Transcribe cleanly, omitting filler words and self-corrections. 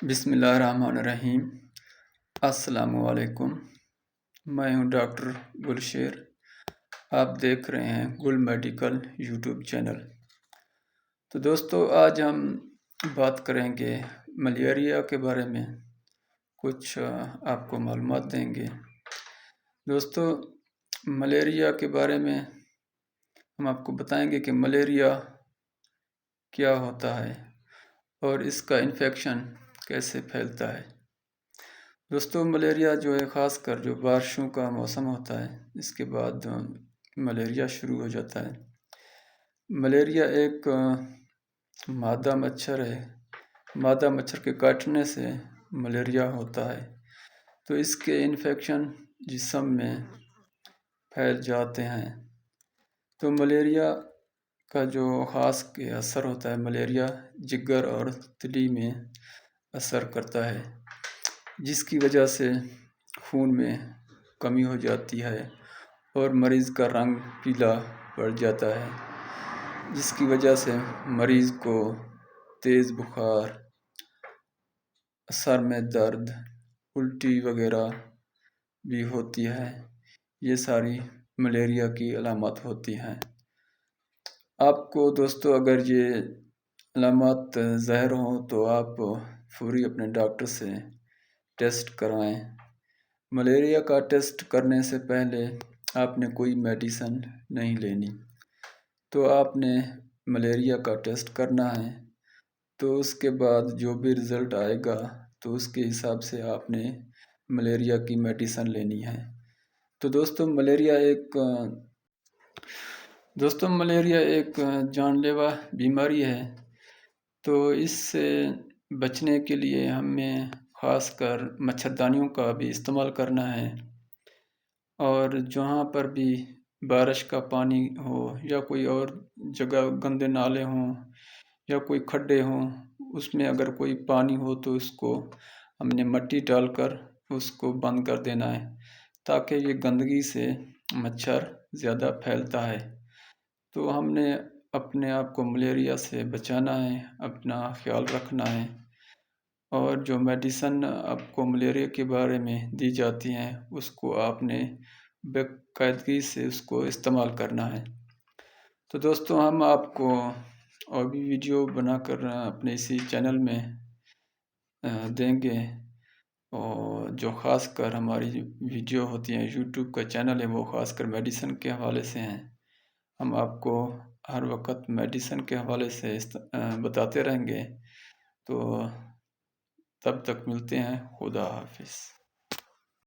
بسم اللہ الرحمن الرحیم۔ السلام علیکم، میں ہوں ڈاکٹر گلشیر۔ آپ دیکھ رہے ہیں گل میڈیکل یوٹیوب چینل۔ تو دوستو، آج ہم بات کریں گے ملیریا کے بارے میں، کچھ آپ کو معلومات دیں گے۔ دوستو، ملیریا کے بارے میں ہم آپ کو بتائیں گے کہ ملیریا کیا ہوتا ہے اور اس کا انفیکشن کیسے پھیلتا ہے۔ دوستو، ملیریا جو ہے خاص کر جو بارشوں کا موسم ہوتا ہے، اس کے بعد ملیریا شروع ہو جاتا ہے۔ ملیریا ایک مادہ مچھر ہے۔ مادہ مچھر کے کاٹنے سے ملیریا ہوتا ہے، تو اس کے انفیکشن جسم میں پھیل جاتے ہیں۔ تو ملیریا کا جو خاص کے اثر ہوتا ہے، ملیریا جگر اور تلی میں اثر کرتا ہے، جس کی وجہ سے خون میں کمی ہو جاتی ہے اور مریض کا رنگ پیلا پڑ جاتا ہے، جس کی وجہ سے مریض کو تیز بخار، سر میں درد، الٹی وغیرہ بھی ہوتی ہے۔ یہ ساری ملیریا کی علامات ہوتی ہیں۔ آپ کو دوستو اگر یہ علامات ظاہر ہوں تو آپ فوری اپنے ڈاکٹر سے ٹیسٹ کروائیں۔ ملیریا کا ٹیسٹ کرنے سے پہلے آپ نے کوئی میڈیسن نہیں لینی، تو آپ نے ملیریا کا ٹیسٹ کرنا ہے۔ تو اس کے بعد جو بھی رزلٹ آئے گا تو اس کے حساب سے آپ نے ملیریا کی میڈیسن لینی ہے۔ تو دوستو، ملیریا ایک جان لیوا بیماری ہے۔ تو اس سے بچنے کے لیے ہمیں خاص کر مچھردانیوں کا بھی استعمال کرنا ہے، اور جہاں پر بھی بارش کا پانی ہو یا کوئی اور جگہ گندے نالے ہوں یا کوئی کھڈے ہوں، اس میں اگر کوئی پانی ہو تو اس کو ہم نے مٹی ڈال کر اس کو بند کر دینا ہے، تاکہ یہ گندگی سے مچھر زیادہ پھیلتا ہے۔ تو ہم نے اپنے آپ کو ملیریا سے بچانا ہے، اپنا خیال رکھنا ہے، اور جو میڈیسن آپ کو ملیریا کے بارے میں دی جاتی ہیں اس کو آپ نے باقاعدگی سے اس کو استعمال کرنا ہے۔ تو دوستو، ہم آپ کو اور بھی ویڈیو بنا کر اپنے اسی چینل میں دیں گے، اور جو خاص کر ہماری ویڈیو ہوتی ہیں، یوٹیوب کا چینل ہے، وہ خاص کر میڈیسن کے حوالے سے ہیں۔ ہم آپ کو ہر وقت میڈیسن کے حوالے سے بتاتے رہیں گے۔ تو تب تک ملتے ہیں۔ خدا حافظ۔